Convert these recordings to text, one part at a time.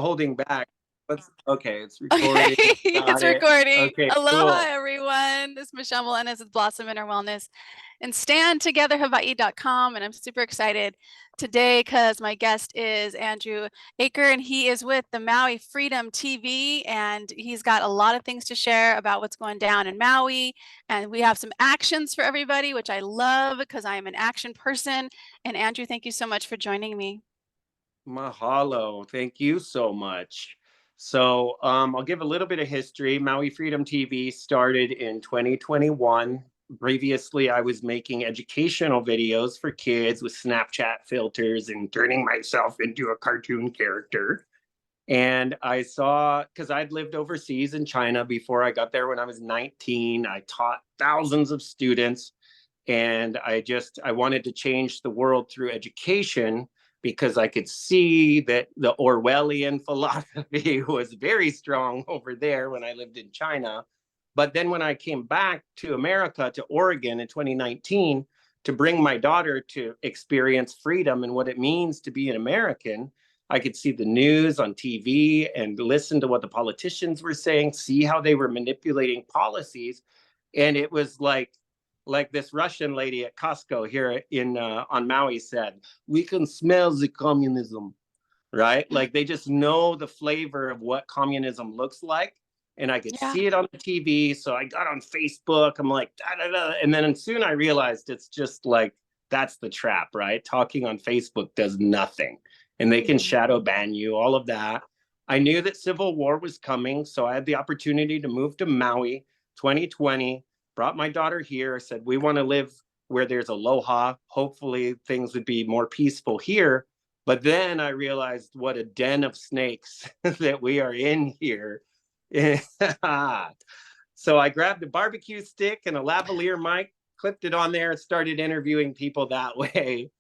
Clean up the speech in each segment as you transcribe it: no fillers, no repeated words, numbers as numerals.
holding back. Okay, it's Okay, recording. it's Got it. recording. Okay, Aloha, cool. everyone. This is Michelle Melendez with Blossom Inner Wellness and StandTogetherHawaii.com. And I'm super excited today because my guest is Andrew Aker, and he is with the Maui Freedom TV. And he's got a lot of things to share about what's going down in Maui. And we have some actions for everybody, which I love because I am an action person. And Andrew, thank you so much for joining me. Mahalo. Thank you so much. So, I'll give a little bit of history. Maui Freedom TV started in 2021. Previously, I was making educational videos for kids with Snapchat filters and turning myself into a cartoon character. And I saw, because I'd lived overseas in China before I got there when I was 19. I taught thousands of students, and I wanted to change the world through education because I could see that the Orwellian philosophy was very strong over there when I lived in China. But then when I came back to America, to Oregon in 2019, to bring my daughter to experience freedom and what it means to be an American, I could see the news on TV and listen to what the politicians were saying, see how they were manipulating policies. And it was like this Russian lady at Costco here in on Maui said, "We can smell the communism," right? Like they just know the flavor of what communism looks like, and I could Yeah. see it on the TV. So I got on Facebook. I'm like, da, da, da. And then soon I realized it's just like that's the trap, right? Talking on Facebook does nothing, and they can shadow ban you, all of that. I knew that civil war was coming, so I had the opportunity to move to Maui 2020, brought my daughter here, said, we want to live where there's aloha. Hopefully things would be more peaceful here. But then I realized what a den of snakes that we are in here. So I grabbed a barbecue stick and a lavalier mic, clipped it on there, and started interviewing people that way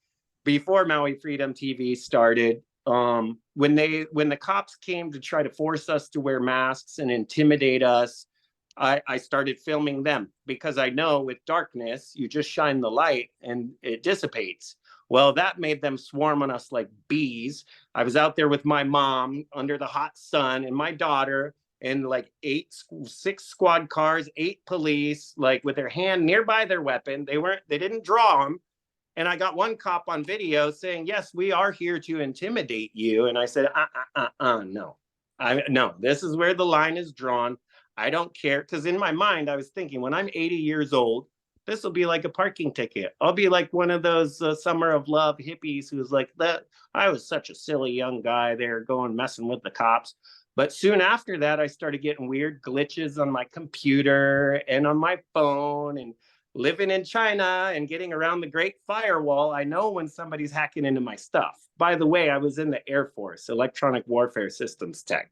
before Maui Freedom TV started. When the cops came to try to force us to wear masks and intimidate us, I started filming them because I know with darkness, you just shine the light and it dissipates. Well, that made them swarm on us like bees. I was out there with my mom under the hot sun and my daughter, and like six squad cars, eight police, like with their hand nearby their weapon. They didn't draw them. And I got one cop on video saying, "Yes, we are here to intimidate you." And I said, no. No, this is where the line is drawn. I don't care. Because in my mind, I was thinking, when I'm 80 years old, this will be like a parking ticket. I'll be like one of those summer of love hippies who's like, that I was such a silly young guy there going messing with the cops. But soon after that, I started getting weird glitches on my computer and on my phone, and living in China and getting around the Great Firewall, I know when somebody's hacking into my stuff. By the way, I was in the Air Force, electronic warfare systems tech,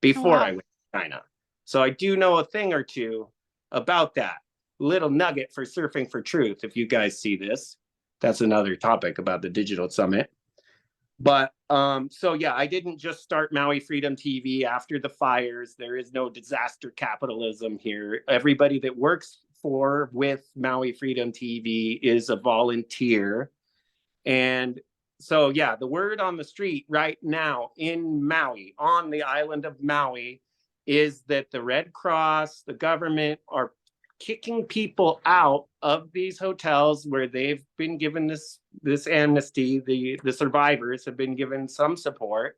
before I Wow. went to China. So I do know a thing or two about that. Little nugget for Surfing for Truth, if you guys see this. That's another topic about the digital summit. But so yeah, I didn't just start Maui Freedom TV after the fires. There is no disaster capitalism here. Everybody that works with Maui Freedom TV is a volunteer. And so yeah, the word on the street right now in Maui, on the island of Maui, is that the Red Cross, the government, are kicking people out of these hotels where they've been given this amnesty. The survivors have been given some support,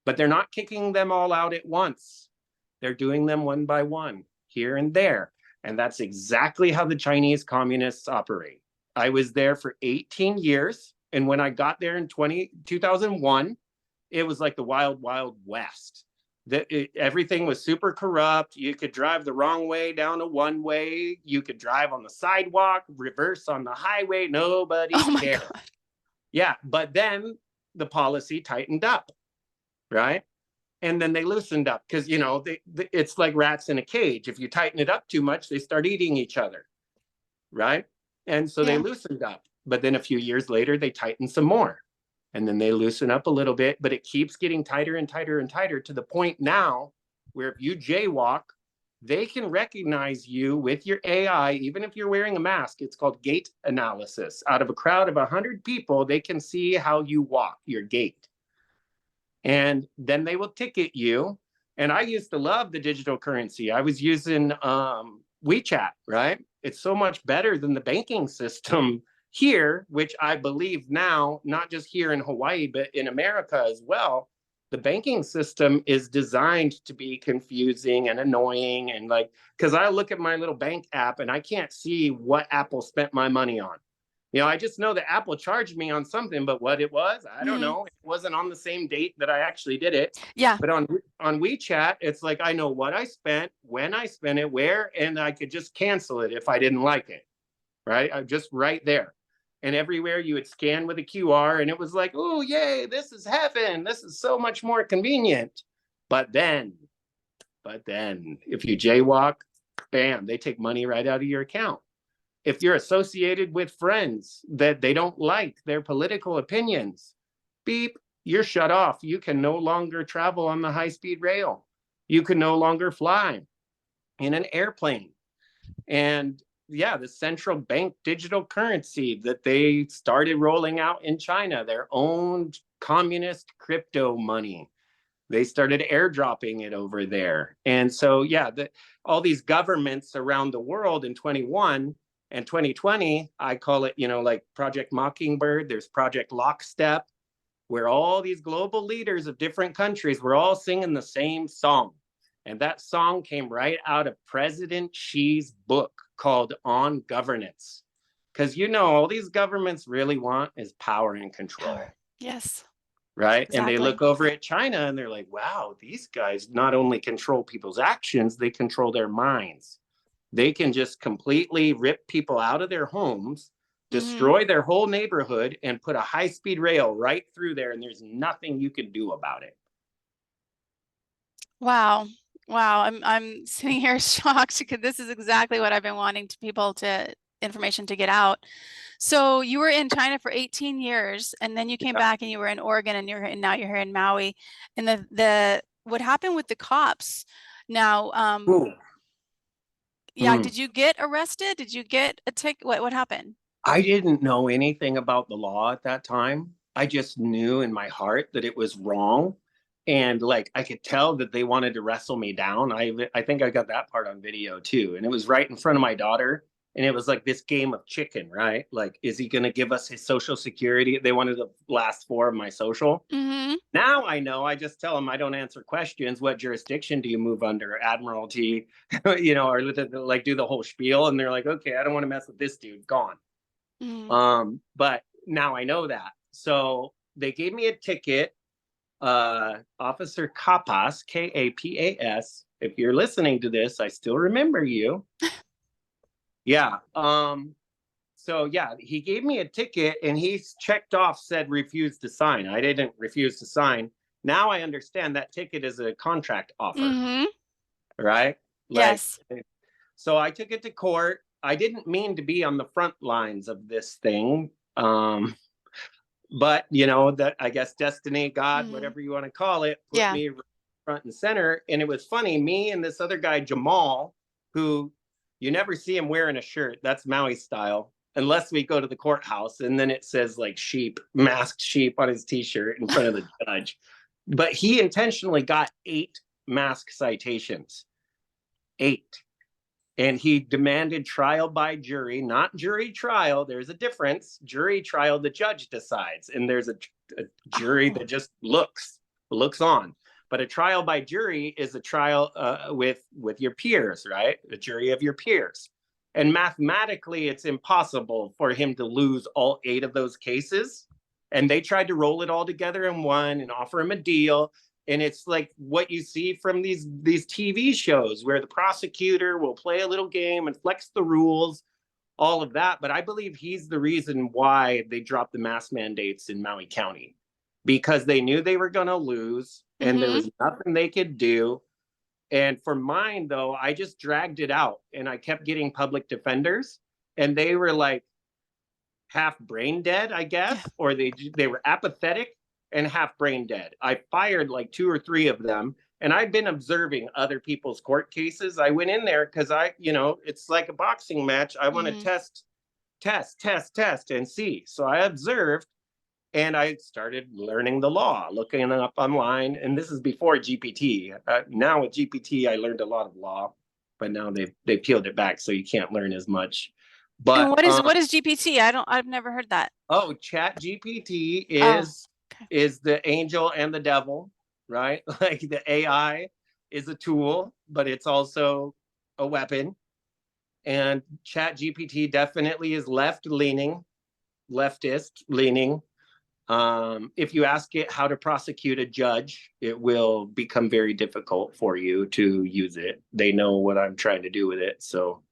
but they're not kicking them all out at once. They're doing them one by one, here and there. And that's exactly how the Chinese communists operate. I was there for 18 years. And when I got there in 2001, it was like the wild, wild west. Everything was super corrupt. You could drive the wrong way down a one way. You could drive on the sidewalk, reverse on the highway. Nobody Oh my cared. God. Yeah. But then the policy tightened up, right? And then they loosened up because, it's like rats in a cage. If you tighten it up too much, they start eating each other, right? And so they Yeah. loosened up. But then a few years later, they tightened some more. And then they loosen up a little bit, but it keeps getting tighter and tighter and tighter to the point now where if you jaywalk, they can recognize you with your AI, even if you're wearing a mask. It's called gait analysis. Out of a crowd of 100 people, they can see how you walk, your gait. and then they will ticket you. And I used to love the digital currency. I was using WeChat, right? It's so much better than the banking system here, which I believe now, not just here in Hawaii, but in America as well. The banking system is designed to be confusing and annoying. And like, because I look at my little bank app and I can't see what Apple spent my money on. You know, I just know that Apple charged me on something, but what it was, I don't know. It wasn't on the same date that I actually did it. Yeah. But on WeChat, it's like I know what I spent, when I spent it, where, and I could just cancel it if I didn't like it. Right? I'm just right there. And everywhere you would scan with a QR, and it was like, oh, yay, this is heaven. This is so much more convenient. But then, if you jaywalk, bam, they take money right out of your account. If you're associated with friends that they don't like their political opinions, beep, you're shut off. You can no longer travel on the high-speed rail. You can no longer fly in an airplane. And yeah, the central bank digital currency that they started rolling out in China, their own communist crypto money. They started airdropping it over there. And so, yeah, all these governments around the world in 21 and 2020, I call it, like Project Mockingbird, there's Project Lockstep, where all these global leaders of different countries were all singing the same song. And that song came right out of President Xi's book called On Governance. Because, all these governments really want is power and control. Yes. Right. Exactly. And they look over at China and they're like, wow, these guys not only control people's actions, they control their minds. They can just completely rip people out of their homes, destroy their whole neighborhood, and put a high-speed rail right through there. And there's nothing you can do about it. Wow. Wow. I'm sitting here shocked because this is exactly what I've been wanting information to get out. So you were in China for 18 years and then you came back and you were in Oregon and now you're here in Maui. And the what happened with the cops now, did you get arrested? Did you get a ticket? What happened? I didn't know anything about the law at that time. I just knew in my heart that it was wrong. And like, I could tell that they wanted to wrestle me down. I think I got that part on video too. And it was right in front of my daughter. And it was like this game of chicken, right? Like, is he going to give us his social security? They wanted the last four of my social. Now I know, I just tell them I don't answer questions. What jurisdiction do you move under? Admiralty, or like do the whole spiel. And they're like, okay, I don't want to mess with this dude. Gone. But now I know that. So they gave me a ticket. Officer Kapas, Kapas. If you're listening to this, I still remember you. Yeah. So yeah, he gave me a ticket and he checked off, said refuse to sign. I didn't refuse to sign. Now I understand that ticket is a contract offer. Right? Yes. So I took it to court. I didn't mean to be on the front lines of this thing. But that I guess destiny, God, whatever you want to call it, put me front and center. And it was funny, me and this other guy, Jamal, who you never see him wearing a shirt. That's Maui style, unless we go to the courthouse. And then it says like sheep, masked sheep on his t-shirt in front of the judge. But he intentionally got 8 mask citations. 8. And he demanded trial by jury, not jury trial. There's a difference. Jury trial, the judge decides. And there's a jury that just looks on. But a trial by jury is a trial with your peers, right? A jury of your peers. And mathematically, it's impossible for him to lose all 8 of those cases. And they tried to roll it all together in one and offer him a deal. And it's like what you see from these TV shows where the prosecutor will play a little game and flex the rules, all of that. But I believe he's the reason why they dropped the mask mandates in Maui County, because they knew they were going to lose and there was nothing they could do. And for mine, though, I just dragged it out and I kept getting public defenders and they were like half brain dead, I guess, or they were apathetic and half brain dead. I fired like 2 or 3 of them. And I've been observing other people's court cases. I went in there because it's like a boxing match. I want to test and see. So I observed And I started learning the law, looking it up online. And this is before GPT. Now with GPT, I learned a lot of law, but now they peeled it back so you can't learn as much. And But what is GPT? I've never heard that. oh, Chat GPT Oh, okay. is the angel and the devil, right? Like the AI is a tool, but it's also a weapon. And Chat GPT definitely is leftist leaning. If you ask it how to prosecute a judge, it will become very difficult for you to use it. They know what I'm trying to do with it. So,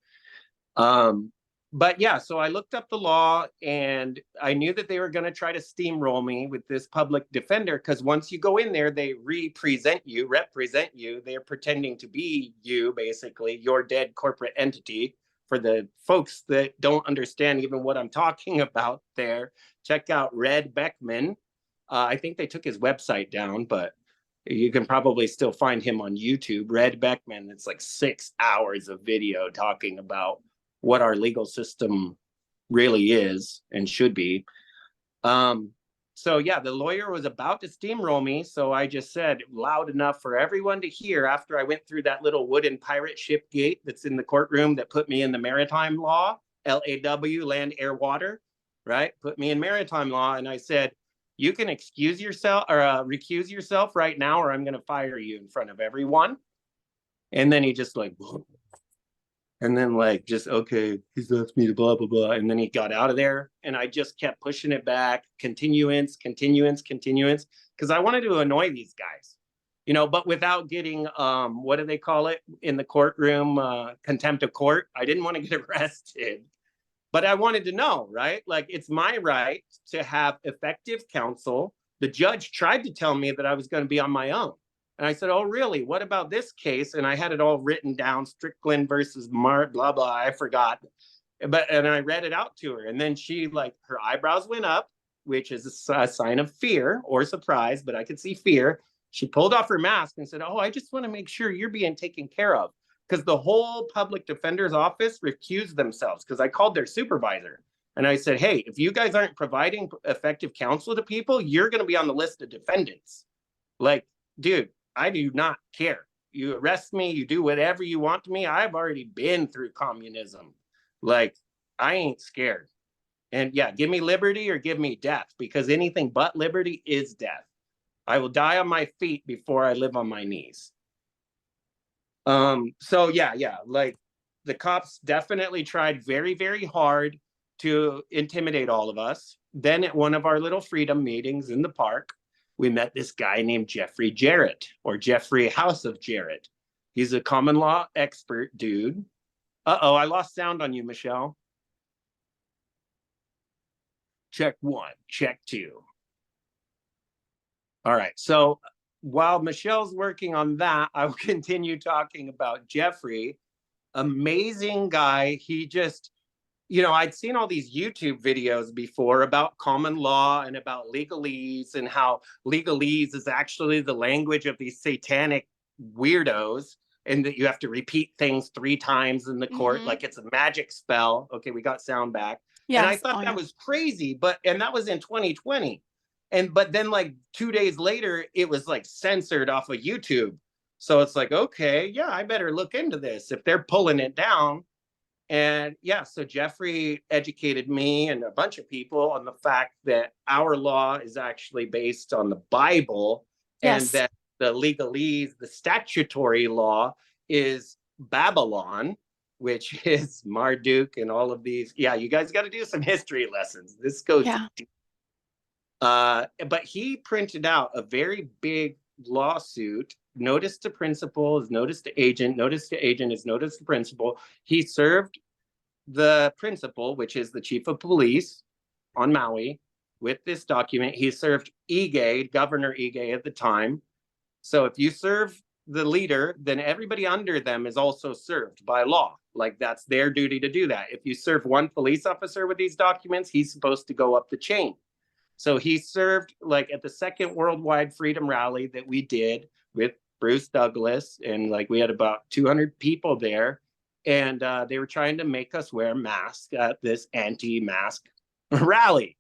but yeah, so I looked up the law and I knew that they were going to try to steamroll me with this public defender because once you go in there, they represent you. They're pretending to be you, basically, your dead corporate entity. For the folks that don't understand even what I'm talking about there, check out Red Beckman. I think they took his website down, but you can probably still find him on YouTube. Red Beckman, it's like 6 hours of video talking about what our legal system really is and should be. So yeah, the lawyer was about to steamroll me. So I just said loud enough for everyone to hear after I went through that little wooden pirate ship gate that's in the courtroom that put me in the maritime law, LAW, land, air, water, right? Put me in maritime law. And I said, you can excuse yourself or recuse yourself right now, or I'm going to fire you in front of everyone. And then he just like, and then like just okay, he's asked me to blah blah blah, and then he got out of there, and I just kept pushing it back, continuance, because I wanted to annoy these guys, but without getting what do they call it in the courtroom, contempt of court. I didn't want to get arrested, but I wanted to know, right? Like it's my right to have effective counsel. The judge tried to tell me that I was going to be on my own. And I said, oh, really? What about this case? And I had it all written down, Strickland versus Mart, blah, blah. I forgot. And I read it out to her. And then she, like, her eyebrows went up, which is a sign of fear or surprise, but I could see fear. She pulled off her mask and said, oh, I just want to make sure you're being taken care of. Because the whole public defender's office recused themselves because I called their supervisor. And I said, hey, if you guys aren't providing effective counsel to people, you're going to be on the list of defendants. Like, dude, I do not care. You arrest me, you do whatever you want to me. I've already been through communism. Like, I ain't scared. And yeah, give me liberty or give me death, because anything but liberty is death. I will die on my feet before I live on my knees. So yeah, like the cops definitely tried very, very hard to intimidate all of us. Then at one of our little freedom meetings in the park, we met this guy named Jeffrey Jarrett, or Jeffrey House of Jarrett. He's a common law expert dude. Uh-oh, I lost sound on you, Michelle. Check 1, check 2. All right, so while Michelle's working on that, I will continue talking about Jeffrey. Amazing guy. He just, I'd seen all these YouTube videos before about common law and about legalese and how legalese is actually the language of these satanic weirdos, and that you have to repeat things 3 times in the court, like it's a magic spell. Okay, we got sound back. Yes. And I thought that was crazy, and that was in 2020. But then like 2 days later, it was like censored off of YouTube. So it's like, okay, yeah, I better look into this if they're pulling it down. And yeah, so Jeffrey educated me and a bunch of people on the fact that our law is actually based on the Bible. Yes. And that the legalese, the statutory law, is Babylon, which is Marduk and all of these. Yeah, you guys got to do some history lessons. This goes deep. But he printed out a very big lawsuit. Notice to principal is notice to agent. Notice to agent is notice to principal. He served the principal, which is the chief of police on Maui, with this document. He served Ige, Governor Ige at the time. So if you serve the leader, then everybody under them is also served by law. Like that's their duty to do that. If you serve one police officer with these documents, he's supposed to go up the chain. So he served like at the second worldwide freedom rally that we did with Bruce Douglas, and like we had about 200 people there, and they were trying to make us wear masks at this anti-mask rally.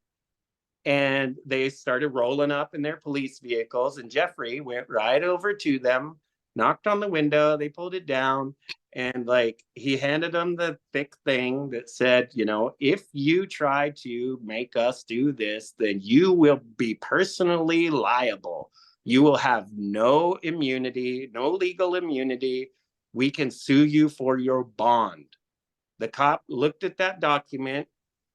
And they started rolling up in their police vehicles, and Jeffrey went right over to them, knocked on the window, they pulled it down, and like he handed them the thick thing that said, you know, if you try to make us do this, then you will be personally liable. You will have no immunity, no legal immunity. We can sue you for your bond. The cop looked at that document.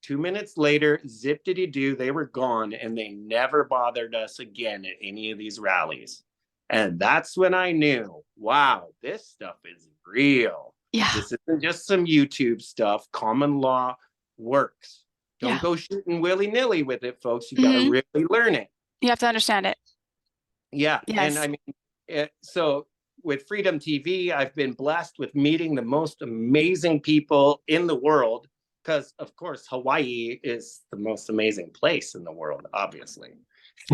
2 minutes later, zip-diddy-doo, they were gone, and they never bothered us again at any of these rallies. And that's when I knew, wow, this stuff is real. Yeah. This isn't just some YouTube stuff. Common law works. Don't Yeah. go shooting willy-nilly with it, folks. You got to really learn it. You have to understand it. Yeah. Yes. And I mean, so with Freedom TV, I've been blessed with meeting the most amazing people in the world, because, of course, Hawaii is the most amazing place in the world, obviously.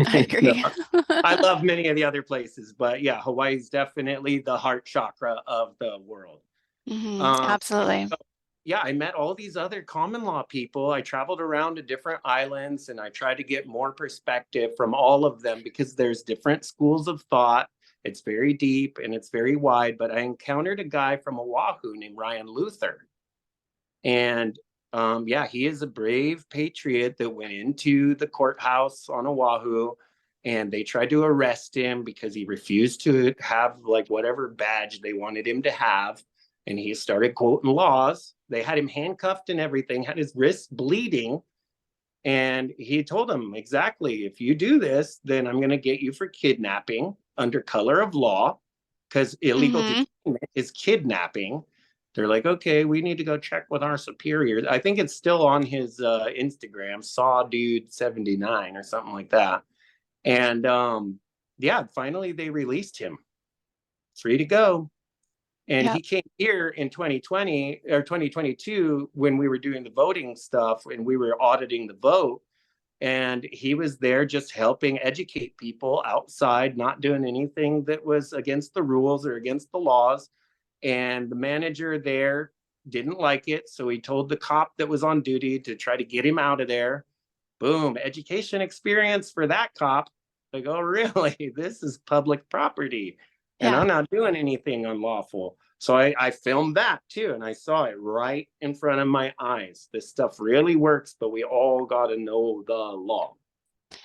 I agree. I love many of the other places, but yeah, Hawaii is definitely the heart chakra of the world. Absolutely. So, yeah, I met all these other common law people. I traveled around to different islands, and I tried to get more perspective from all of them, because there's different schools of thought. It's very deep and it's very wide. But I encountered a guy from Oahu named Ryan Luther. And yeah, he is a brave patriot that went into the courthouse on Oahu, and they tried to arrest him because he refused to have like whatever badge they wanted him to have. And he started quoting laws. They had him handcuffed and everything, had his wrists bleeding. And he told them exactly, if you do this, then I'm going to get you for kidnapping under color of law, because illegal detainment is kidnapping. They're like, okay, we need to go check with our superiors. I think it's still on his Instagram, Saw Dude 79 or something like that. And yeah, finally they released him, free to go. And he came here in 2020 or 2022 when we were doing the voting stuff and we were auditing the vote. And he was there just helping educate people outside, not doing anything that was against the rules or against the laws. And the manager there didn't like it. So he told the cop that was on duty to try to get him out of there. Boom, education experience for that cop. Like, oh, really? This is public property. And I'm not doing anything unlawful. So I filmed that too. And I saw it right in front of my eyes. This stuff really works, but we all got to know the law.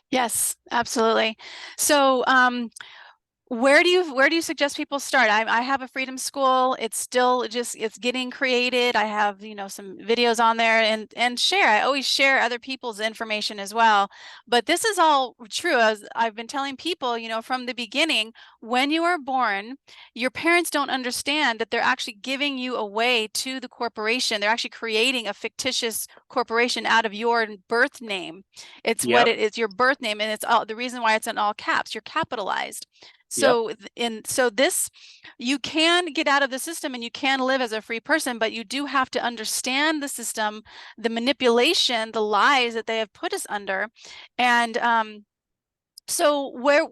Yes, absolutely. So where do you suggest people start? I have a freedom school. It's still just, it's getting created. I have, you know, some videos on there and share. I always share other people's information as well. But this is all true. As I've been telling people, you know, from the beginning, when you are born, your parents don't understand that they're actually giving you away to the corporation. They're actually creating a fictitious corporation out of your birth name. It's what it is, your birth name, and it's all the reason why it's in all caps. You're capitalized. So so this, you can get out of the system and you can live as a free person, but you do have to understand the system, the manipulation, the lies that they have put us under. And so where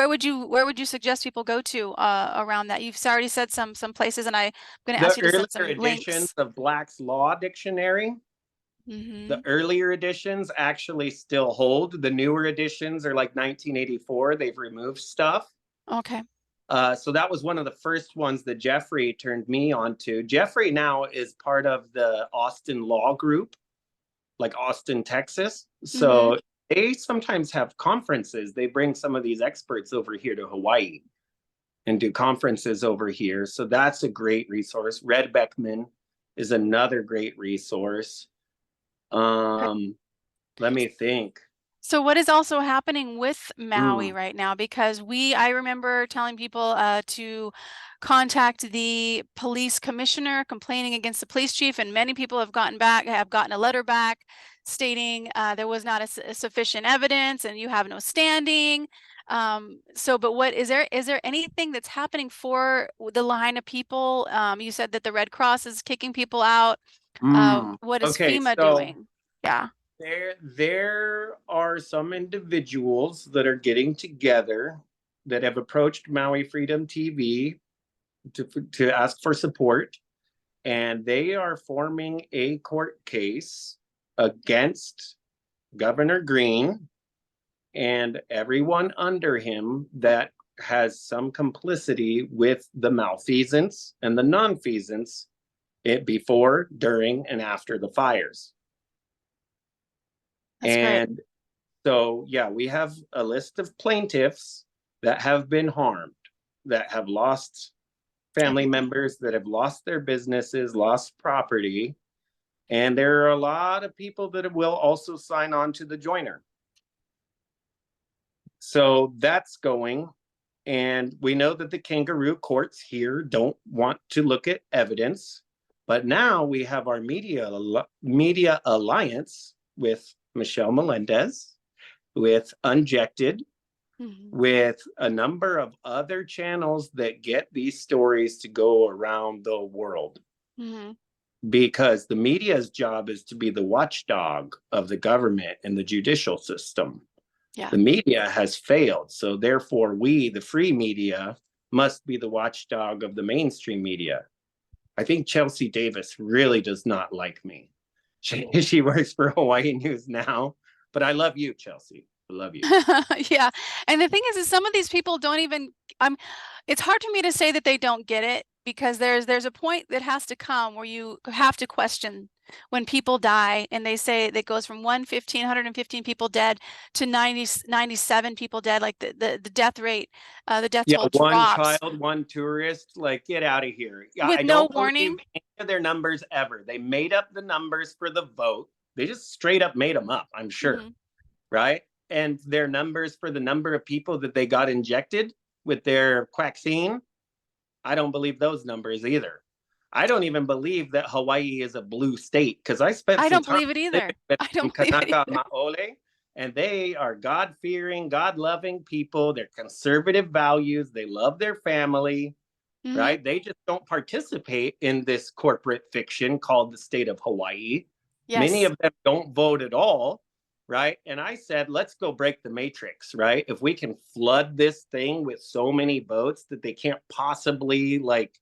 would you suggest people go to around that? You've already said some places, and I'm going to ask you to send some editions links. of Black's Law Dictionary. The earlier editions actually still hold. The newer editions are like 1984. They've removed stuff. Okay. So that was one of the first ones that Jeffrey turned me on to. Jeffrey now is part of the Austin Law Group, like Austin, Texas. So they sometimes have conferences. They bring some of these experts over here to Hawaii and do conferences over here. So that's a great resource. Red Beckman is another great resource. Let me think. So what is also happening with Maui right now? Because I remember telling people to contact the police commissioner complaining against the police chief, and many people have gotten a letter back stating there was not a sufficient evidence and you have no standing. But what is there anything that's happening for the Lahaina people? You said that the Red Cross is kicking people out. What is FEMA doing? Yeah. There are some individuals that are getting together that have approached Maui Freedom TV to ask for support, and they are forming a court case against Governor Green and everyone under him that has some complicity with the malfeasance and the nonfeasance before, during, and after the fires. That's great. And so, yeah, we have a list of plaintiffs that have been harmed, that have lost family members, that have lost their businesses, lost property. And there are a lot of people that will also sign on to the joiner. So that's going. And we know that the kangaroo courts here don't want to look at evidence. But now we have our media alliance with Michelle Melendez, with Unjected, with a number of other channels that get these stories to go around the world. Because the media's job is to be the watchdog of the government and the judicial system. The media has failed. So therefore, we, the free media, must be the watchdog of the mainstream media. I think Chelsea Davis really does not like me. She works for Hawaii News now, but I love you, Chelsea. I love you. Yeah. And the thing is some of these people don't even, it's hard for me to say that they don't get it, because there's a point that has to come where you have to question when people die and they say that goes from 115 people dead to 97 people dead, like the death rate, the death toll one drops. child, one tourist, like get out of here. With I no don't warning. believe any of their numbers ever. They made up the numbers for the vote. They just straight up made them up, I'm sure. Right? And their numbers for the number of people that they got injected with their vaccine, I don't believe those numbers either. I don't even believe that Hawaii is a blue state, because I spent I some don't time believe it either. with I don't believe it Kanaka either. Maole, and they are God-fearing, God-loving people. They're conservative values. They love their family, right? They just don't participate in this corporate fiction called the state of Hawaii. Many of them don't vote at all, right? And I said, let's go break the matrix, right? If we can flood this thing with so many votes that they can't possibly like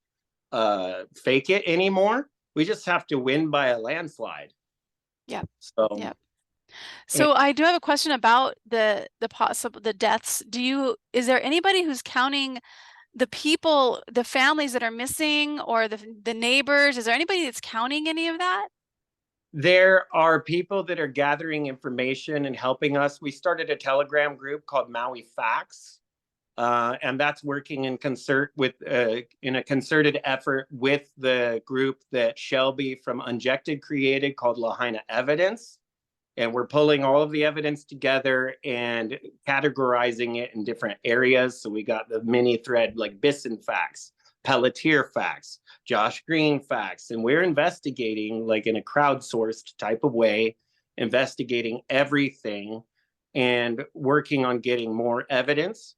fake it anymore, we just have to win by a landslide. So I do have a question about the possible deaths. Is there anybody who's counting the people, the families that are missing, or the neighbors? Is there anybody that's counting any of that? There are people that are gathering information and helping us. We started a Telegram group called Maui Facts, and that's working in concert with in a concerted effort with the group that Shelby from Unjected created called Lahaina Evidence. And we're pulling all of the evidence together and categorizing it in different areas. So we got the mini thread like Bisson facts, Pelletier facts, Josh Green facts, and we're investigating like in a crowdsourced type of way, investigating everything and working on getting more evidence.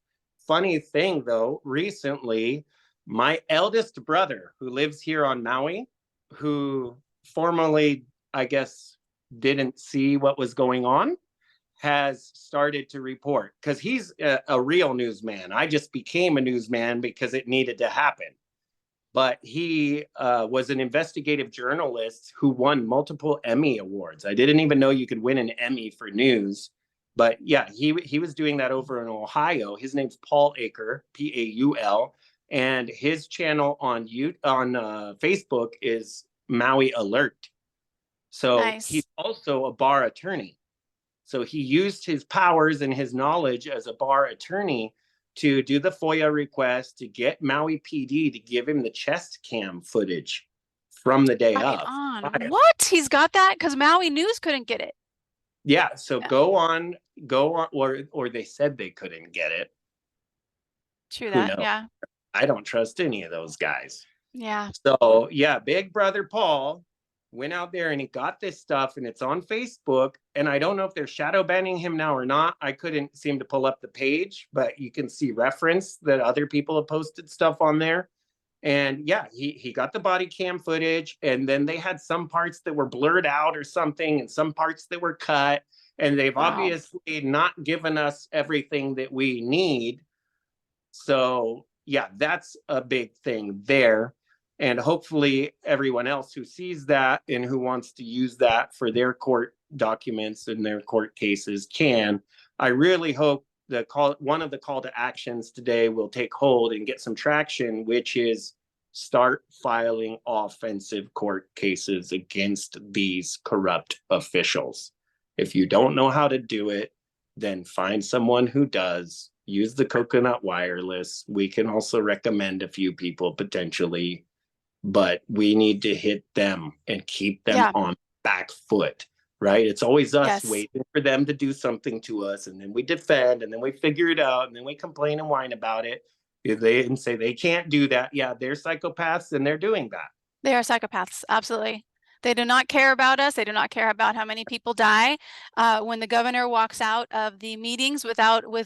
Funny thing though, recently, my eldest brother who lives here on Maui, who formerly, I guess, didn't see what was going on, has started to report, because he's a real newsman. I just became a newsman because it needed to happen. But he was an investigative journalist who won multiple Emmy awards. I didn't even know you could win an Emmy for news. But yeah, he was doing that over in Ohio. His name's Paul Aker, Paul, and his channel on Facebook is Maui Alert. So he's also a bar attorney. So he used his powers and his knowledge as a bar attorney to do the FOIA request to get Maui PD to give him the chest cam footage from the day of. What? He's got that? Because Maui News couldn't get it. Yeah, so go on, or they said they couldn't get it. True that, yeah. I don't trust any of those guys. Yeah. So yeah, Big Brother Paul went out there and he got this stuff, and it's on Facebook, and I don't know if they're shadow banning him now or not. I couldn't seem to pull up the page, but you can see reference that other people have posted stuff on there. And yeah, he got the body cam footage, and then they had some parts that were blurred out or something, and some parts that were cut, and they've obviously not given us everything that we need. So yeah, that's a big thing there. And hopefully everyone else who sees that and who wants to use that for their court documents and their court cases can. I really hope one of the call to actions today will take hold and get some traction, which is start filing offensive court cases against these corrupt officials. If you don't know how to do it, then find someone who does. Use the coconut wireless. We can also recommend a few people potentially, but we need to hit them and keep them on back foot, right? It's always us waiting for them to do something to us, and then we defend, and then we figure it out, and then we complain and whine about it. And say they can't do that. Yeah, they're psychopaths and they're doing that. They are psychopaths, absolutely. They do not care about us. They do not care about how many people die. When the governor walks out of the meetings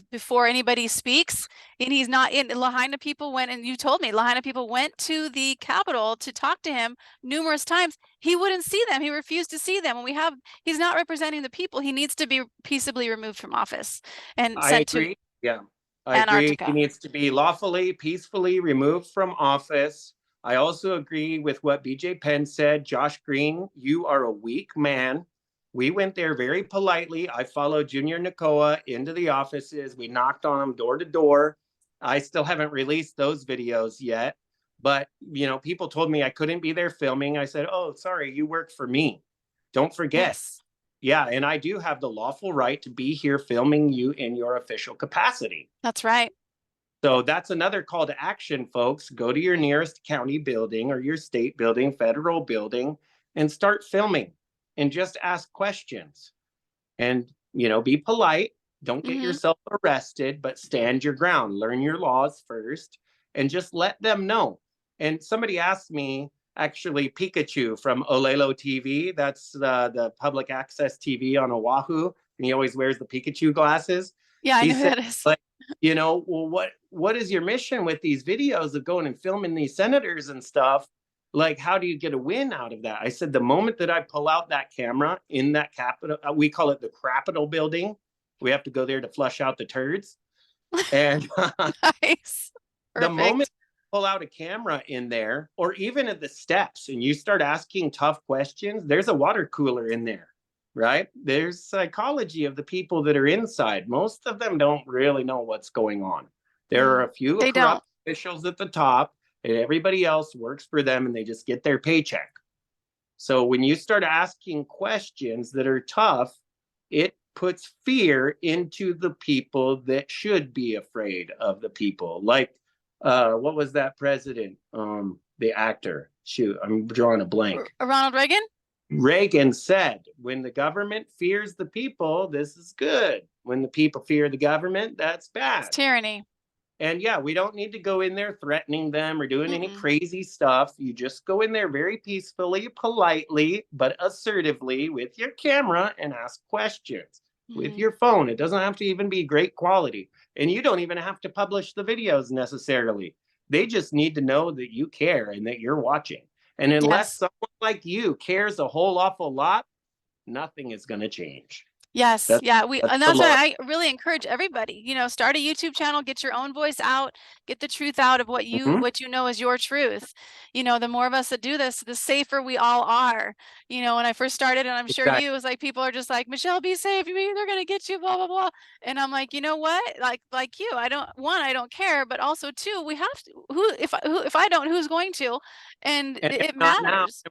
before anybody speaks, and he's not in, Lahaina people went, and you told me, Lahaina people went to the Capitol to talk to him numerous times. He wouldn't see them. He refused to see them. And he's not representing the people. He needs to be peaceably removed from office and sent to I Antarctica. agree. He needs to be lawfully, peacefully removed from office. I also agree with what BJ Penn said. Josh Green, you are a weak man. We went there very politely. I followed Junior Nakoa into the offices. We knocked on him door to door. I still haven't released those videos yet. But, people told me I couldn't be there filming. I said, oh, sorry, you work for me. Don't forget. Yes. Yeah, and I do have the lawful right to be here filming you in your official capacity. That's right. So that's another call to action, folks. Go to your nearest county building or your state building, federal building, and start filming and just ask questions. And, be polite. Don't get yourself arrested, but stand your ground. Learn your laws first and just let them know. And somebody asked me, actually, Pikachu from Olelo TV, that's the public access TV on Oahu, and he always wears the Pikachu glasses. Yeah, I know who that is. Like, well, what is your mission with these videos of going and filming these senators and stuff? Like, how do you get a win out of that? I said, the moment that I pull out that camera in that Capitol, we call it the Capitol building. We have to go there to flush out the turds. And nice. The moment you pull out a camera in there, or even at the steps, and you start asking tough questions, there's a water cooler in there. Right? There's psychology of the people that are inside. Most of them don't really know what's going on. There are a few corrupt officials at the top, and everybody else works for them, and they just get their paycheck. So when you start asking questions that are tough, it puts fear into the people that should be afraid of the people. Like, what was that president? The actor. Shoot, I'm drawing a blank. Ronald Reagan? Reagan said, when the government fears the people, this is good. When the people fear the government, that's bad. It's tyranny. And yeah, we don't need to go in there threatening them or doing any crazy stuff. You just go in there very peacefully, politely, but assertively with your camera and ask questions with your phone. It doesn't have to even be great quality. And you don't even have to publish the videos necessarily. They just need to know that you care and that you're watching. And unless someone like you cares a whole awful lot, nothing is going to change. Yes. And that's why I really encourage everybody, start a YouTube channel, get your own voice out, get the truth out of what you know is your truth. The more of us that do this, the safer we all are. When I first started, and I'm sure you, it was like, people are just like, Michelle, be safe. They're going to get you, blah, blah, blah. And I'm like, you know what? Like you, I don't care. But also too, we have to, if I don't, who's going to? And it matters.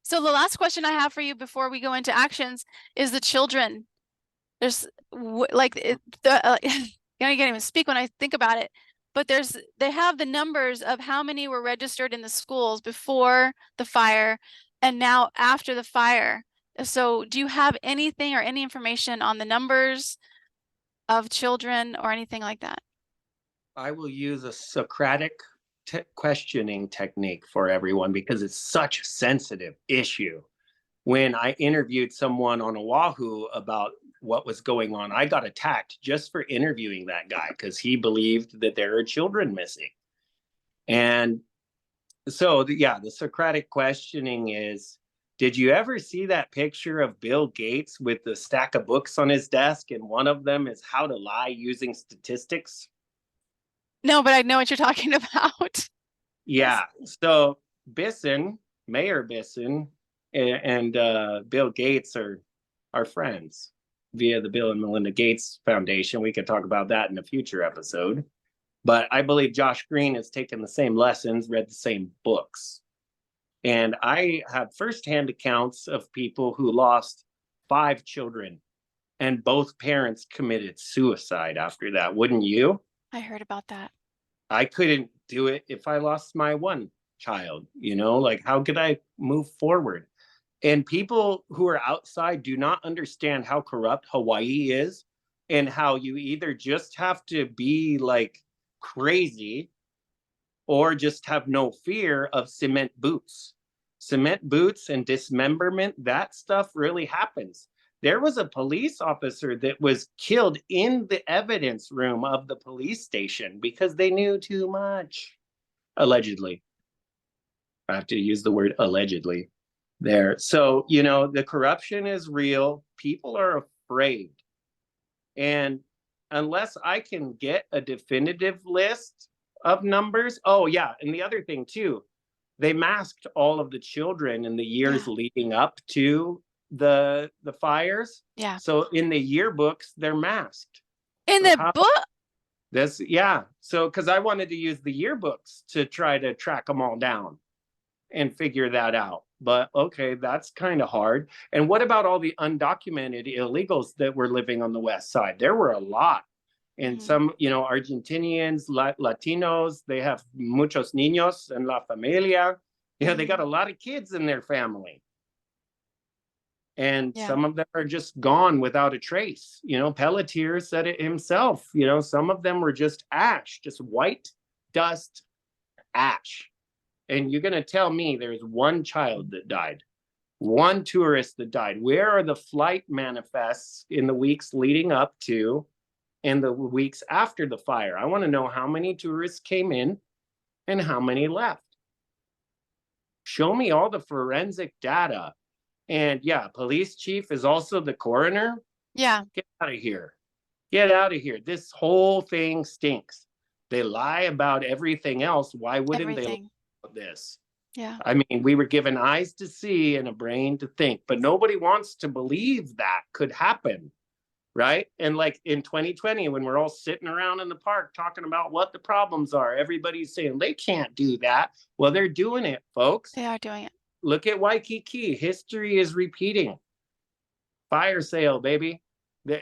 So the last question I have for you before we go into actions is the children. There's I can't even speak when I think about it, but they have the numbers of how many were registered in the schools before the fire and now after the fire. So do you have anything or any information on the numbers of children or anything like that? I will use a Socratic questioning technique for everyone because it's such a sensitive issue. When I interviewed someone on Oahu about what was going on, I got attacked just for interviewing that guy because he believed that there are children missing. And so, the Socratic questioning is, did you ever see that picture of Bill Gates with the stack of books on his desk, and one of them is How to Lie Using Statistics? No, but I know what you're talking about. Yeah. So Mayor Bisson and Bill Gates are friends. via the Bill and Melinda Gates Foundation. We could talk about that in a future episode. But I believe Josh Green has taken the same lessons, read the same books. And I have firsthand accounts of people who lost 5 children and both parents committed suicide after that. Wouldn't you? I heard about that. I couldn't do it if I lost my one child, like how could I move forward? And people who are outside do not understand how corrupt Hawaii is and how you either just have to be like crazy or just have no fear of cement boots. Cement boots and dismemberment, that stuff really happens. There was a police officer that was killed in the evidence room of the police station because they knew too much, allegedly. I have to use the word allegedly there. So, the corruption is real. People are afraid. And unless I can get a definitive list of numbers, oh yeah, and the other thing too, they masked all of the children in the years leading up to the fires. Yeah. So in the yearbooks, they're masked. In the book? So because I wanted to use the yearbooks to try to track them all down and figure that out. But okay, that's kind of hard. And what about all the undocumented illegals that were living on the West Side? There were a lot. And some, Argentinians, Latinos, they have muchos niños en la familia. They got a lot of kids in their family. And some of them are just gone without a trace. Pelletier said it himself. Some of them were just ash, just white dust, ash. And you're going to tell me there's one child that died, one tourist that died. Where are the flight manifests in the weeks leading up to and the weeks after the fire? I want to know how many tourists came in and how many left. Show me all the forensic data. And police chief is also the coroner. Yeah. Get out of here. Get out of here. This whole thing stinks. They lie about everything else. Why wouldn't they lie about this? Yeah. I mean, we were given eyes to see and a brain to think, but nobody wants to believe that could happen. Right. And like in 2020, when we're all sitting around in the park talking about what the problems are, everybody's saying they can't do that. Well, they're doing it, folks. They are doing it. Look at Waikiki. History is repeating. Fire sale, baby.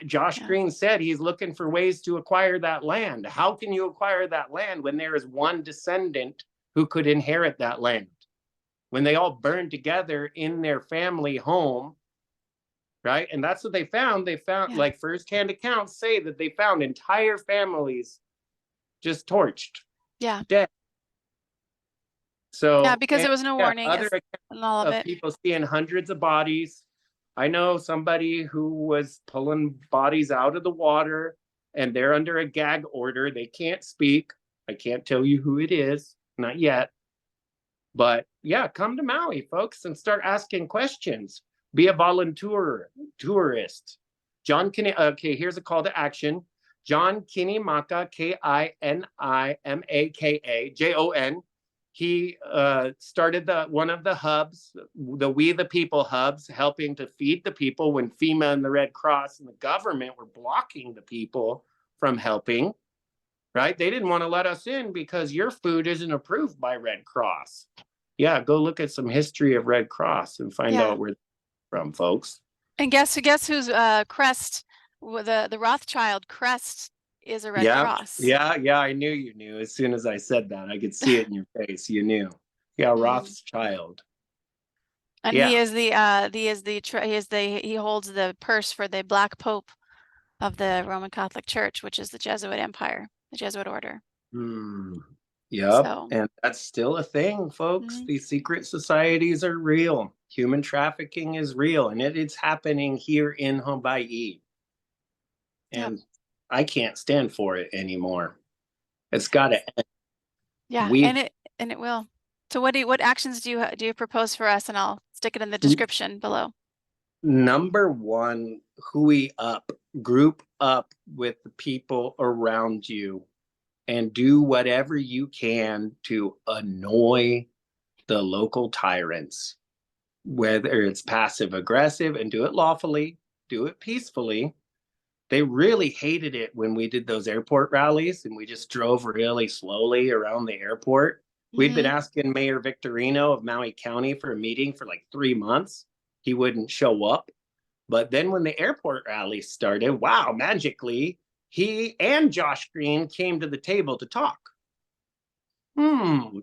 Josh Green said he's looking for ways to acquire that land. How can you acquire that land when there is one descendant who could inherit that land? When they all burned together in their family home, right? And that's what they found. They found, like firsthand accounts say that they found entire families just torched. Yeah. Dead. So because there was no warning. Other accounts all of of it. people seeing hundreds of bodies. I know somebody who was pulling bodies out of the water and they're under a gag order. They can't speak. I can't tell you who it is, not yet. But come to Maui, folks, and start asking questions. Be a volunteer, tourist. John Kini, okay, here's a call to action. John Kinimaka, Kinimaka, Jon. He started one of the hubs, the We the People hubs, helping to feed the people when FEMA and the Red Cross and the government were blocking the people from helping, right? They didn't want to let us in because your food isn't approved by Red Cross. Go look at some history of Red Cross and find out where they're from, folks. And guess who's crest, the Rothschild crest is a Red Cross. I knew you knew. As soon as I said that, I could see it in your face. You knew. Rothschild. And he holds the purse for the Black Pope of the Roman Catholic Church, which is the Jesuit Empire, the Jesuit order. Yep. And that's still a thing, folks. These secret societies are real. Human trafficking is real, and it's happening here in Hawaii. And I can't stand for it anymore. It's got to end. Yeah, and it will. So what actions do you propose for us? And I'll stick it in the description below. Number one, hui up, group up with the people around you and do whatever you can to annoy the local tyrants, whether it's passive aggressive and do it lawfully, do it peacefully. They really hated it when we did those airport rallies and we just drove really slowly around the airport. We'd been asking Mayor Victorino of Maui County for a meeting for like 3 months. He wouldn't show up. But then when the airport rally started, wow, magically, he and Josh Green came to the table to talk.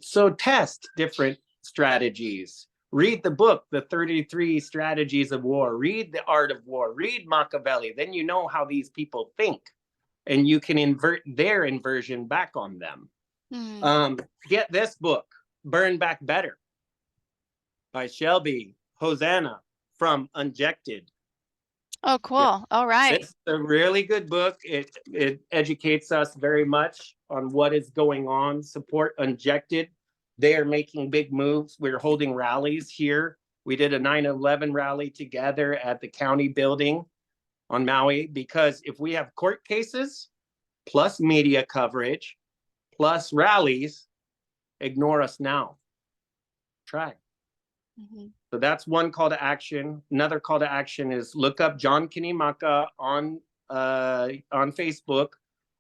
So test different strategies. Read the book, The 33 Strategies of War. Read The Art of War. Read Machiavelli. Then you know how these people think. And you can invert their inversion back on them. Get this book, Burn Back Better, by Shelby Hosanna from Unjected. Oh, cool. Yeah. All right. It's a really good book. It educates us very much on what is going on. Support Unjected. They are making big moves. We're holding rallies here. We did a 9/11 rally together at the county building on Maui, because if we have court cases, plus media coverage, plus rallies, ignore us now. Try. So that's one call to action. Another call to action is look up John Kinimaka on Facebook.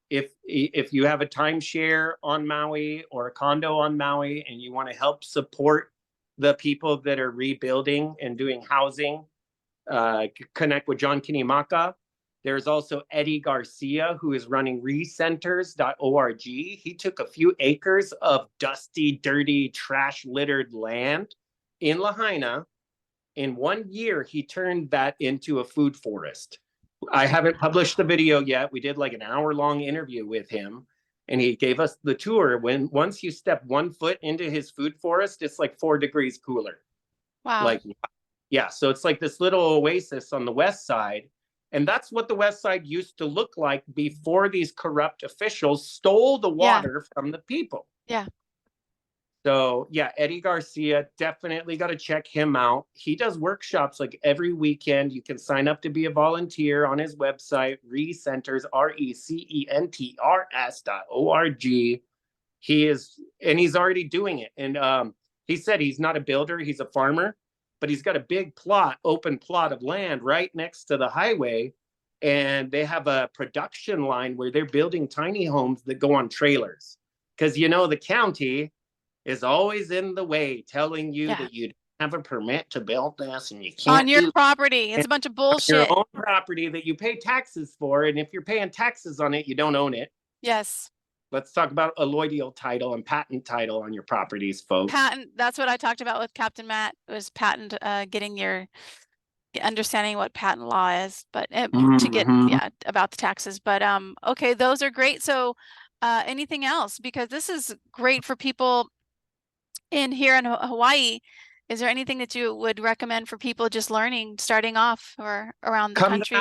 If you have a timeshare on Maui or a condo on Maui and you want to help support the people that are rebuilding and doing housing, connect with John Kinimaka. There's also Eddie Garcia, who is running recenters.org. He took a few acres of dusty, dirty, trash-littered land in Lahaina. In 1 year, he turned that into a food forest. I haven't published the video yet. We did like an hour-long interview with him, and he gave us the tour. Once you step 1 foot into his food forest, it's like 4 degrees cooler. Wow. Yeah, so it's like this little oasis on the west side. And that's what the west side used to look like before these corrupt officials stole the water from the people. Yeah. So yeah, Eddie Garcia, definitely got to check him out. He does workshops like every weekend. You can sign up to be a volunteer on his website, Recenters, RECENTRS.org. He's already doing it. And he said he's not a builder, he's a farmer, but he's got a big open plot of land right next to the highway. And they have a production line where they're building tiny homes that go on trailers. Because, the county is always in the way, telling you that you have a permit to build this and you can't on your property. It's a bunch of bullshit. Your own property that you pay taxes for, and if you're paying taxes on it, you don't own it. Yes. Let's talk about alloidial title and patent title on your properties, folks. Patent. That's what I talked about with Captain Matt. Was patent, getting your understanding what patent law is, but to get about the taxes. But okay, those are great. So anything else? Because this is great for people here in Hawaii. Is there anything that you would recommend for people just learning, starting off, or around the country?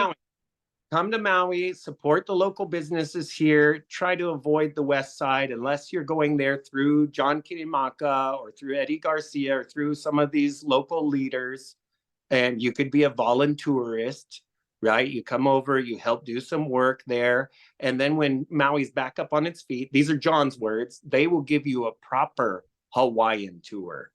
Come to Maui, support the local businesses here. Try to avoid the west side unless you're going there through John Kinimaka or through Eddie Garcia or through some of these local leaders. And you could be a volunteerist, right? You come over, you help do some work there. And then when Maui's back up on its feet, these are John's words, they will give you a proper Hawaiian tour,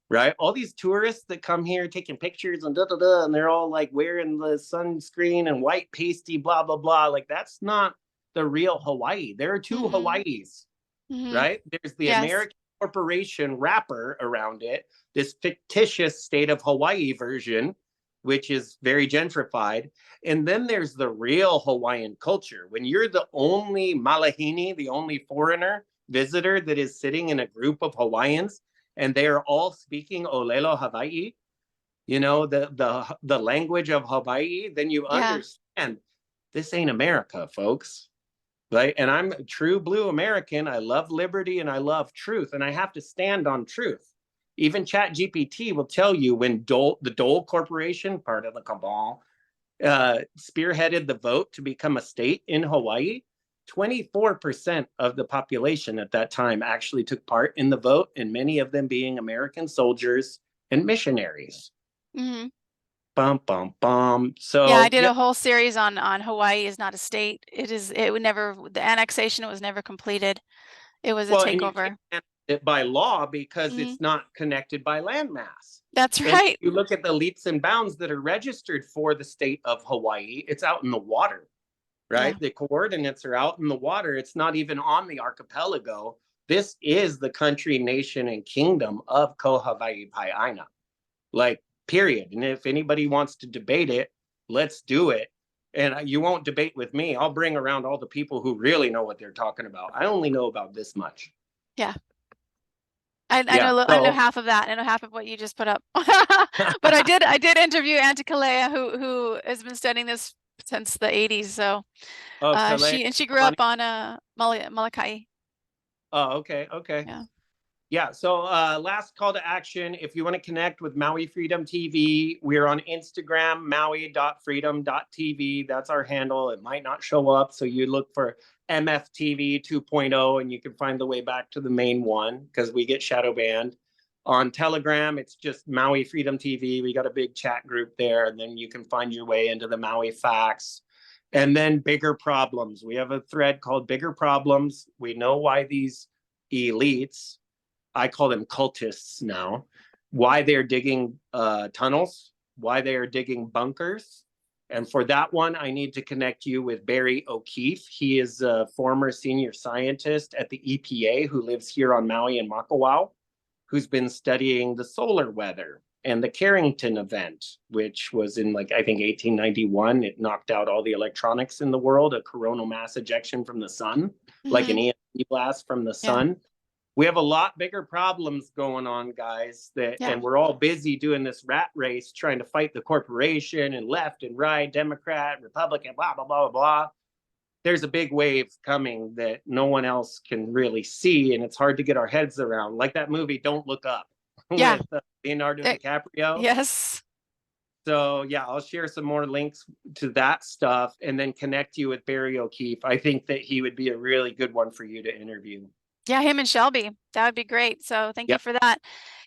right? All these tourists that come here taking pictures and and they're all like wearing the sunscreen and white pasty, blah, blah, blah. Like, that's not the real Hawaii. There are two Hawaiis, right? There's the American corporation wrapper around it, this fictitious state of Hawaii version, which is very gentrified. And then there's the real Hawaiian culture. When you're the only malahini, the only foreigner visitor that is sitting in a group of Hawaiians, and they are all speaking Olelo Hawaii, the language of Hawaii, then you understand this ain't America, folks. Right? And I'm a true blue American. I love liberty and I love truth, and I have to stand on truth. Even ChatGPT will tell you when the Dole Corporation, part of the cabal, spearheaded the vote to become a state in Hawaii, 24% of the population at that time actually took part in the vote, and many of them being American soldiers and missionaries. Bum, bum, bum. So yeah, I did a whole series on Hawaii is not a state. The annexation was never completed. It was a takeover. it by law because Mhm. it's not connected by landmass. That's And right. you look at the leaps and bounds that are registered for the state of Hawaii, it's out in the water, Yeah. right? The coordinates are out in the water. It's not even on the archipelago. This is the country, nation, and kingdom of Ko Hawaii Pai'aina. Like, period. And if anybody wants to debate it, let's do it. And you won't debate with me. I'll bring around all the people who really know what they're talking about. I only know about this much. Yeah. I Yeah. know So half of that. I know half of what you just put up. But I did interview Auntie Kalea, who has been studying this since the 80s. So oh, Kalei, she grew up on Molokai. oh, okay, okay. Yeah. Yeah, so last call to action. If you want to connect with Maui Freedom TV, we're on Instagram, maui.freedom.tv. That's our handle. It might not show up, so you look for MFTV 2.0 and you can find the way back to the main one because we get shadow banned. On Telegram, it's just Maui Freedom TV. We got a big chat group there, and then you can find your way into the Maui Facts. And then bigger problems. We have a thread called Bigger Problems. We know why these elites, I call them cultists now, why they're digging tunnels, why they are digging bunkers. And for that one, I need to connect you with Barry O'Keefe. He is a former senior scientist at the EPA who lives here on Maui and Makawao, who's been studying the solar weather and the Carrington event, which was in like, I think 1891. It knocked out all the electronics in the world, a coronal mass ejection from the sun, like an Mhm. EMP blast from the Yeah. sun. We have a lot bigger problems going on, guys, that Yeah. and we're all busy doing this rat race trying to fight the corporation and left and right, Democrat, Republican, blah blah blah blah blah. There's a big wave coming that no one else can really see, and it's hard to get our heads around, like that movie Don't Look Up Yeah. with Leonardo Eh, DiCaprio. yes. So yeah, I'll share some more links to that stuff and then connect you with Barry O'Keefe. I think that he would be a really good one for you to interview. Yeah, him and Shelby. That would be great. So thank you Yep. for that.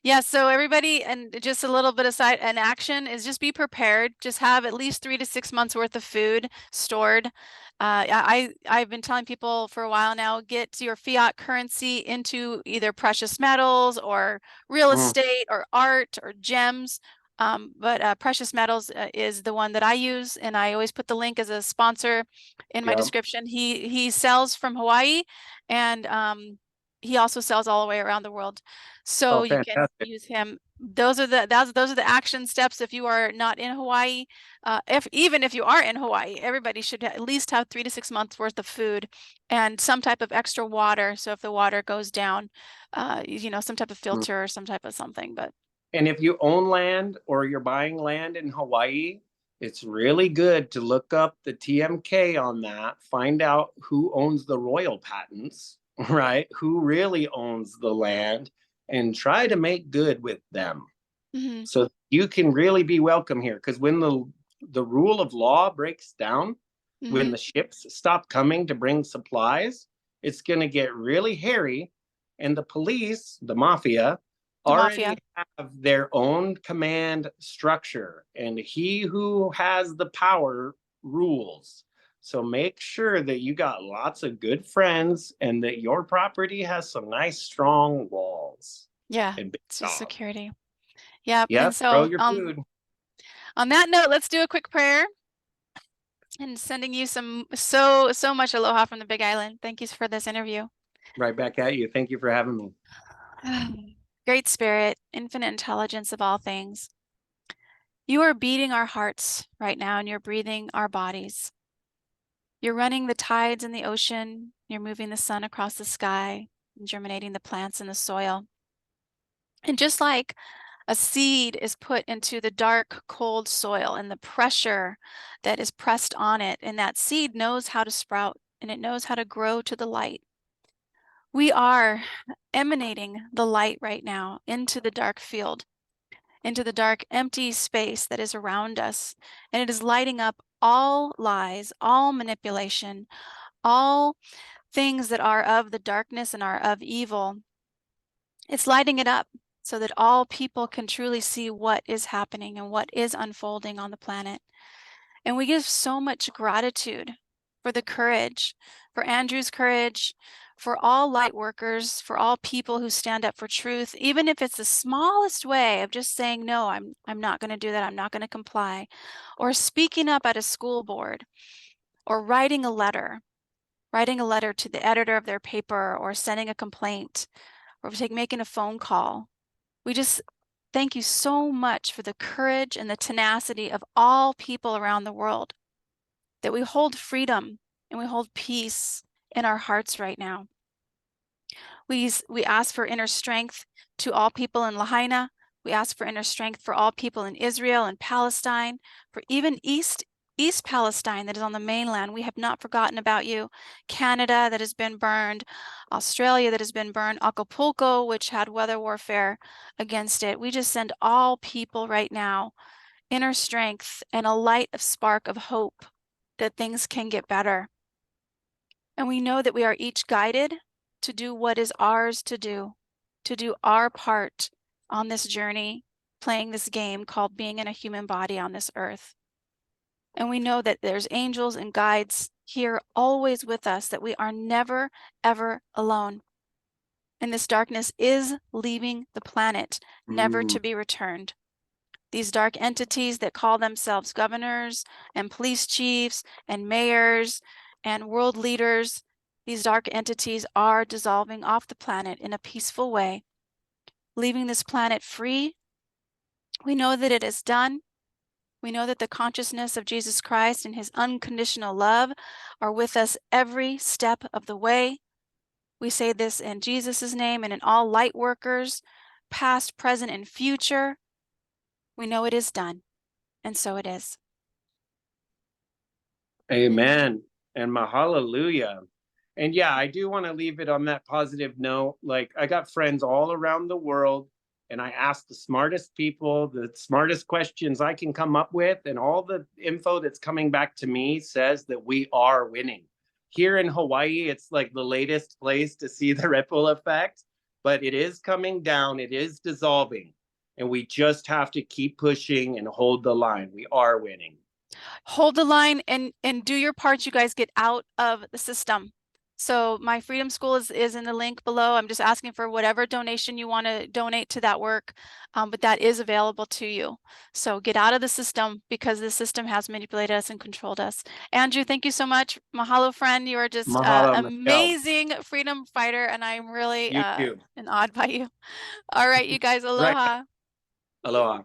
Yeah, so everybody, and just a little bit aside, an action is just be prepared. Just have at least 3 to 6 months worth of food stored. I've been telling people for a while now, get your fiat currency into either precious metals or real Mm, estate or art or gems. But precious metals is the one that I use, and I always put the link as a sponsor in my yeah. description. He sells from Hawaii, and he also sells all the way around the world. So Oh, you can fantastic. use him. Those are the action steps if you are not in Hawaii. Even if you are in Hawaii, everybody should at least have 3 to 6 months worth of food and some type of extra water. So if the water goes down, some type of Mm. filter or some type of something. But And if you own land or you're buying land in Hawaii, it's really good to look up the TMK on that, find out who owns the royal patents, right? Who really owns the land, and try to make good with them. mhm, So you can really be welcome here. Because when the rule of law breaks down, when mhm, the ships stop coming to bring supplies, it's going to get really hairy. And the police, the mafia, the mafia. already have their own command structure. And he who has the power rules. So make sure that you got lots of good friends and that your property has some nice strong walls Yeah, and big it's just dogs. security. Yep. And Yep, grow so your food. on that note, let's do a quick prayer. And sending you so much aloha from the Big Island. Thank you for this interview. Right back at you. Thank you for having me. Great Spirit, infinite intelligence of all things. You are beating our hearts right now, and you're breathing our bodies. You're running the tides in the ocean. You're moving the sun across the sky and germinating the plants in the soil. And just like a seed is put into the dark, cold soil, and the pressure that is pressed on it, and that seed knows how to sprout and it knows how to grow to the light. We are emanating the light right now into the dark field, into the dark, empty space that is around us, and it is lighting up all lies, all manipulation, all things that are of the darkness and are of evil. It's lighting it up so that all people can truly see what is happening and what is unfolding on the planet. And we give so much gratitude for the courage, for Andrew's courage, for all light workers, for all people who stand up for truth, even if it's the smallest way of just saying, no, I'm not going to do that. I'm not going to comply, or speaking up at a school board, or writing a letter to the editor of their paper, or sending a complaint, or making a phone call. We just thank you so much for the courage and the tenacity of all people around the world, that we hold freedom and we hold peace in our hearts right now. We ask for inner strength to all people in Lahaina. We ask for inner strength for all people in Israel and Palestine, for even East Palestine that is on the mainland. We have not forgotten about you. Canada that has been burned, Australia that has been burned, Acapulco, which had weather warfare against it. We just send all people right now inner strength and a light of spark of hope that things can get better. And we know that we are each guided to do what is ours to do our part on this journey, playing this game called being in a human body on this earth. And we know that there's angels and guides here always with us, that we are never, ever alone. And this darkness is leaving the planet, never to be returned. These dark entities that call themselves governors and police chiefs and mayors and world leaders, these dark entities are dissolving off the planet in a peaceful way, leaving this planet free. We know that it is done. We know that the consciousness of Jesus Christ and his unconditional love are with us every step of the way. We say this in Jesus' name and in all light workers, past, present, and future. We know it is done, and so it is. Amen. And mahallelujah. And yeah, I do want to leave it on that positive note. Like, I got friends all around the world, and I ask the smartest people the smartest questions I can come up with, and all the info that's coming back to me says that we are winning. Here in Hawaii, it's like the latest place to see the ripple effect, but it is coming down, it is dissolving, and we just have to keep pushing and hold the line. We are winning. Hold the line and do your part. You guys get out of the system. So my Freedom School is in the link below. I'm just asking for whatever donation you want to donate to that work, but that is available to you. So get out of the system, because the system has manipulated us and controlled us. Andrew, thank you so much. Mahalo, friend. You are just Mahalo, amazing freedom fighter, and I'm really you too. awed by you. All right, you guys, aloha. Right. Aloha.